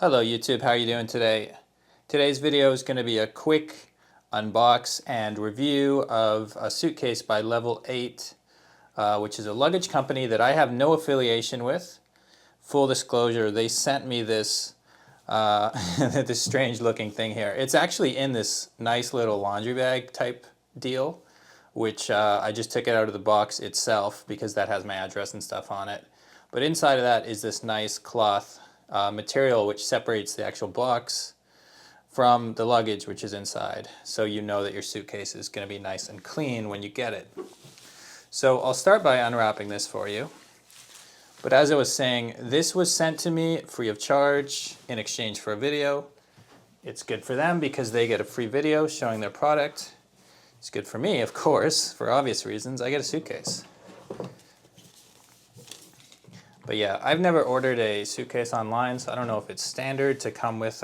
Hello YouTube, how are you doing today? Today's video is going to be a quick unbox and review of a suitcase by LEVEL8, which is a luggage company that I have no affiliation with. Full disclosure, they sent me this this strange looking thing here. It's actually in this nice little laundry bag type deal, which I just took it out of the box itself because that has my address and stuff on it. But inside of that is this nice cloth material which separates the actual box from the luggage which is inside, so you know that your suitcase is going to be nice and clean when you get it. So I'll start by unwrapping this for you. But as I was saying, this was sent to me free of charge in exchange for a video. It's good for them because they get a free video showing their product. It's good for me, of course, for obvious reasons. I get a suitcase. But yeah, I've never ordered a suitcase online, so I don't know if it's standard to come with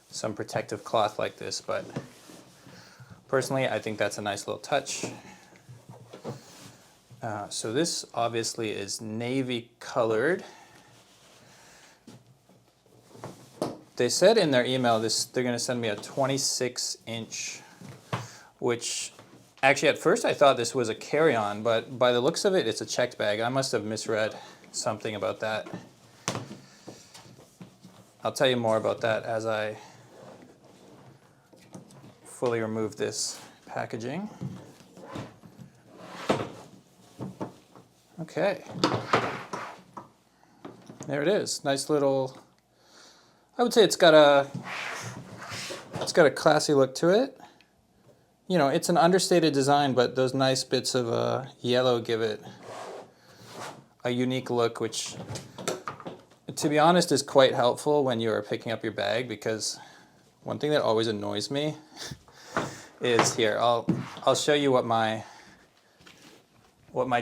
some protective cloth like this, but personally I think that's a nice little touch. So this obviously is navy colored. They said in their email they're going to send me a 26-inch, which actually at first I thought this was a carry-on, but by the looks of it, it's a checked bag. I must have misread something about that. I'll tell you more about that as I fully remove this packaging. Okay, there it is. Nice little, I would say it's got a classy look to it. You know, it's an understated design, but those nice bits of yellow give it a unique look, which, to be honest, is quite helpful when you are picking up your bag, because one thing that always annoys me is here. I'll show you what my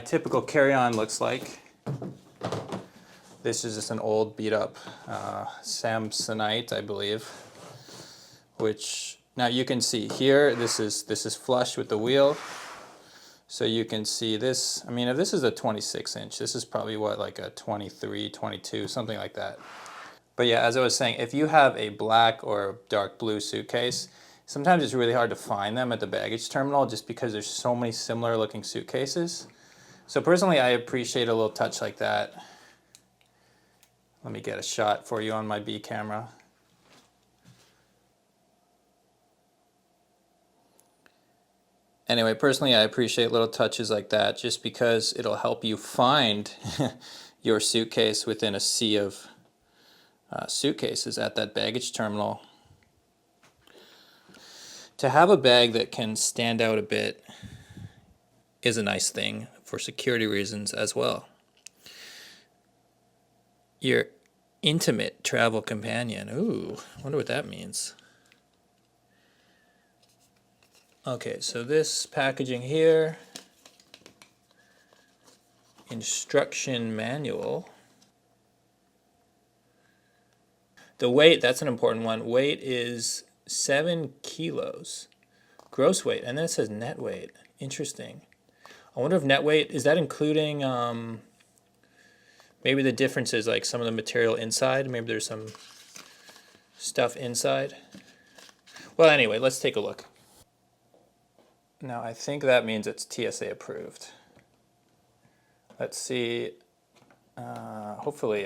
typical carry-on looks like. This is just an old beat-up Samsonite, I believe, which now you can see here. This is flush with the wheel. So you can see this. I mean, if this is a 26-inch, this is probably what, like a 23, 22, something like that. But yeah, as I was saying, if you have a black or dark blue suitcase, sometimes it's really hard to find them at the baggage terminal just because there's so many similar looking suitcases. So personally, I appreciate a little touch like that. Let me get a shot for you on my B camera. Anyway, personally, I appreciate little touches like that just because it'll help you find your suitcase within a sea of suitcases at that baggage terminal. To have a bag that can stand out a bit is a nice thing for security reasons as well. Your intimate travel companion. Ooh, I wonder what that means. Okay, so this packaging here, instruction manual. The weight, that's an important one. Weight is 7 kilos. Gross weight, and then it says net weight. Interesting. I wonder if net weight, is that including maybe the difference is like some of the material inside? Maybe there's some stuff inside. Well, anyway, let's take a look. Now, I think that means it's TSA approved. Let's see. Hopefully,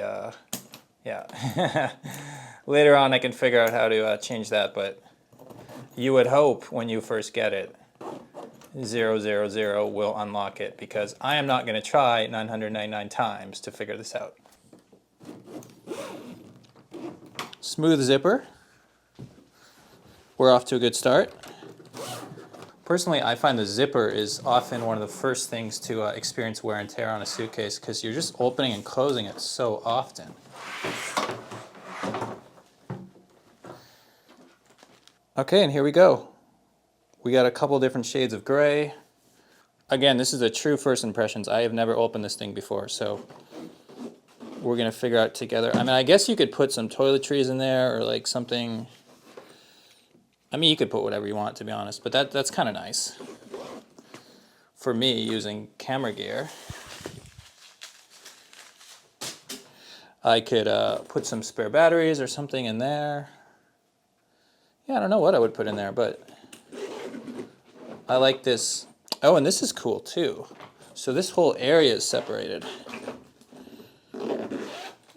yeah. Later on, I can figure out how to change that, but you would hope when you first get it, 000 will unlock it, because I am not going to try 999 times to figure this out. Smooth zipper. We're off to a good start. Personally, I find the zipper is often one of the first things to experience wear and tear on a suitcase, because you're just opening and closing it so often. Okay, and here we go. We got a couple different shades of gray. Again, this is a true first impressions. I have never opened this thing before, so we're going to figure out together. I mean, I guess you could put some toiletries in there or like something. I mean, you could put whatever you want, to be honest, but that's kind of nice for me using camera gear. I could put some spare batteries or something in there. Yeah, I don't know what I would put in there, but I like this. Oh, and this is cool too. So this whole area is separated.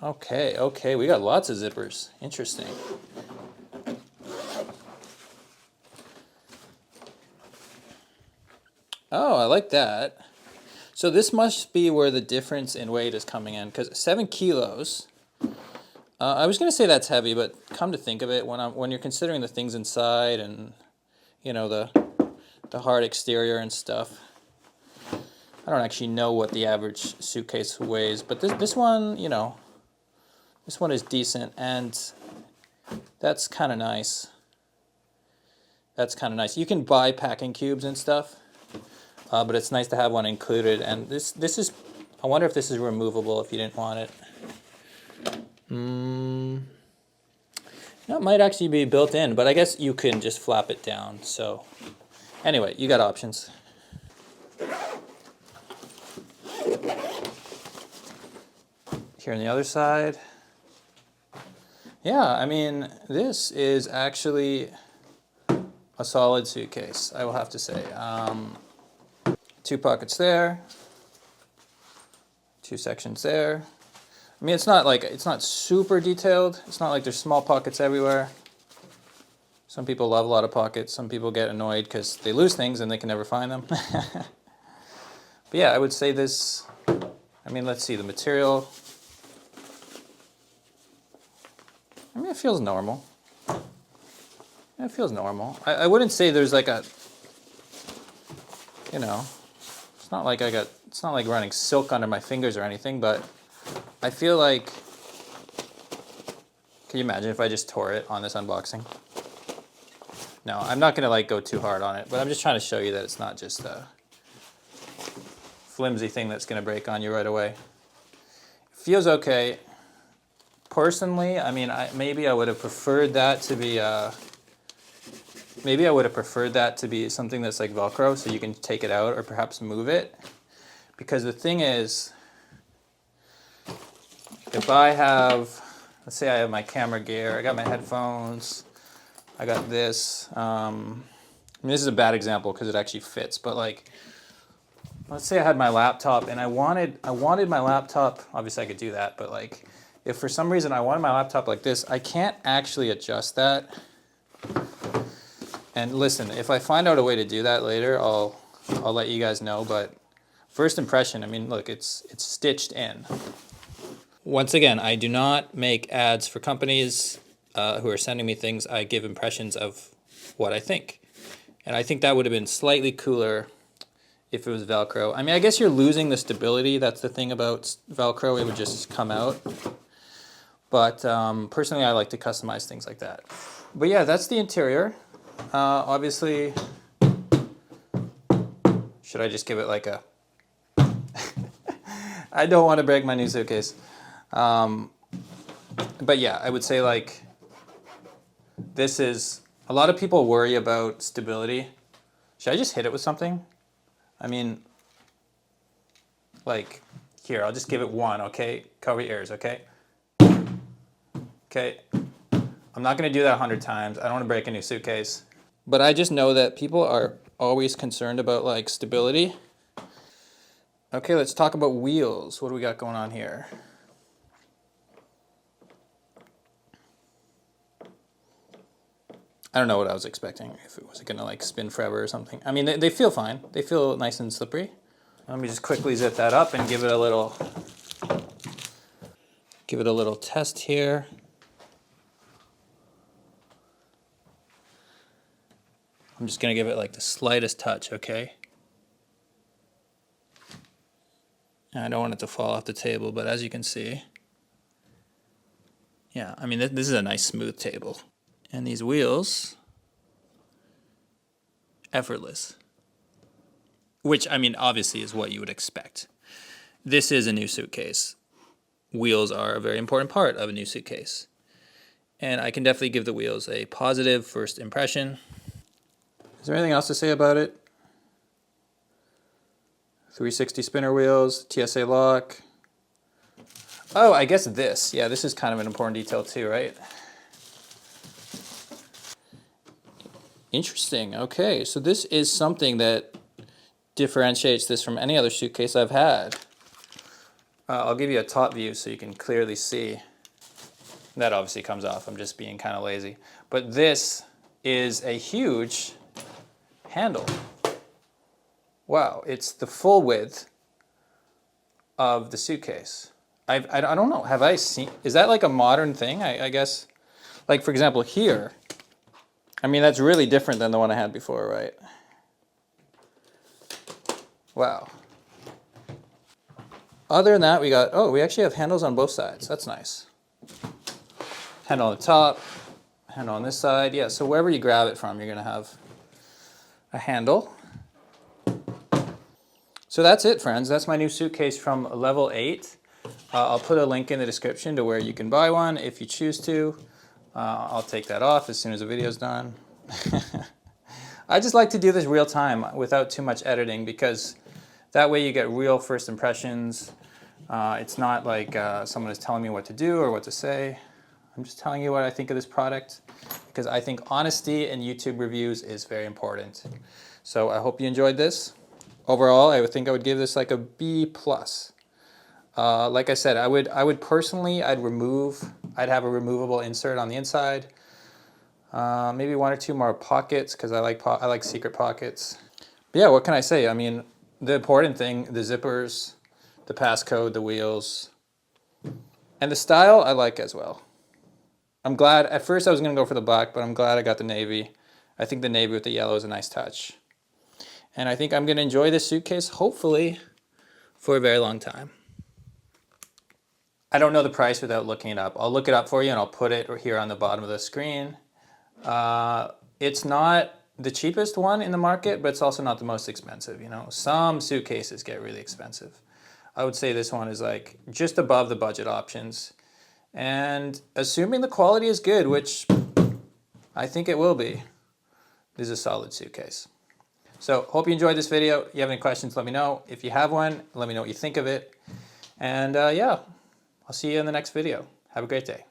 Okay, okay, we got lots of zippers. Interesting. Oh, I like that. So this must be where the difference in weight is coming in, because 7 kilos. I was gonna say that's heavy, but come to think of it, when you're considering the things inside and you know the hard exterior and stuff, I don't actually know what the average suitcase weighs, but this one, you know, this one is decent, and that's kind of nice. That's kind of nice. You can buy packing cubes and stuff, but it's nice to have one included. And this is, I wonder if this is removable if you didn't want it. That might actually be built in, but I guess you can just flap it down. So anyway, you got options. Here on the other side. Yeah, I mean, this is actually a solid suitcase, I will have to say. 2 pockets there, 2 sections there. I mean, it's not super detailed. It's not like there's small pockets everywhere. Some people love a lot of pockets. Some people get annoyed because they lose things and they can never find them. But yeah, I would say this, I mean, let's see, the material. I mean, it feels normal. It feels normal. I wouldn't say there's like a, you know, it's not like it's not like running silk under my fingers or anything, but I feel like, can you imagine if I just tore it on this unboxing? No, I'm not gonna like go too hard on it, but I'm just trying to show you that it's not just a flimsy thing that's gonna break on you right away. It feels okay. Personally, I mean, maybe I would have preferred that to be maybe I would have preferred that to be something that's like Velcro, so you can take it out or perhaps move it. Because the thing is, if I have, let's say I have my camera gear, I got my headphones, I got this. I mean, this is a bad example because it actually fits, but like, let's say I had my laptop and I wanted my laptop, obviously I could do that, but like, if for some reason I wanted my laptop like this, I can't actually adjust that. And listen, if I find out a way to do that later, I'll let you guys know, but first impression, I mean, look, it's stitched in. Once again, I do not make ads for companies who are sending me things. I give impressions of what I think. And I think that would have been slightly cooler if it was Velcro. I mean, I guess you're losing the stability. That's the thing about Velcro. It would just come out. But personally, I like to customize things like that. But yeah, that's the interior. Obviously, should I just give it like a... I don't want to break my new suitcase. But yeah, I would say like, this is, a lot of people worry about stability. Should I just hit it with something? I mean, like, here, I'll just give it 1, okay? Cover your ears, okay? Okay. I'm not going to do that 100 times. I don't want to break a new suitcase. But I just know that people are always concerned about like stability. Okay, let's talk about wheels. What do we got going on here? I don't know what I was expecting, if it was gonna like spin forever or something. I mean, they feel fine. They feel nice and slippery. Let me just quickly zip that up and give it a little test here. I'm just gonna give it like the slightest touch, okay? I don't want it to fall off the table, but as you can see, yeah, I mean, this is a nice smooth table. And these wheels, effortless. Which, I mean, obviously is what you would expect. This is a new suitcase. Wheels are a very important part of a new suitcase. And I can definitely give the wheels a positive first impression. Is there anything else to say about it? 360 spinner wheels, TSA lock. Oh, I guess this. Yeah, this is kind of an important detail too, right? Interesting. Okay, so this is something that differentiates this from any other suitcase I've had. I'll give you a top view so you can clearly see. That obviously comes off. I'm just being kind of lazy. But this is a huge handle. Wow, it's the full width of the suitcase. I don't know, have I seen, is that like a modern thing? I guess, like for example here, I mean that's really different than the one I had before, right? Wow. Other than that, we got, oh, we actually have handles on both sides. That's nice. Handle on the top, handle on this side. Yeah, so wherever you grab it from, you're gonna have a handle. So that's it, friends. That's my new suitcase from Level 8. I'll put a link in the description to where you can buy one if you choose to. I'll take that off as soon as the video's done. I just like to do this real time without too much editing because that way you get real first impressions. It's not like someone is telling me what to do or what to say. I'm just telling you what I think of this product because I think honesty in YouTube reviews is very important. So I hope you enjoyed this. Overall, I would think I would give this like a B+. Like I said, I would personally, I'd have a removable insert on the inside. Maybe one or two more pockets because I like secret pockets. But yeah, what can I say? I mean, the important thing, the zippers, the passcode, the wheels, and the style I like as well. I'm glad, at first I was going to go for the black, but I'm glad I got the navy. I think the navy with the yellow is a nice touch. And I think I'm going to enjoy this suitcase, hopefully, for a very long time. I don't know the price without looking it up. I'll look it up for you and I'll put it here on the bottom of the screen. It's not the cheapest one in the market, but it's also not the most expensive. You know, some suitcases get really expensive. I would say this one is like just above the budget options. And assuming the quality is good, which I think it will be, this is a solid suitcase. So hope you enjoyed this video. If you have any questions, let me know. If you have one, let me know what you think of it. And yeah, I'll see you in the next video. Have a great day.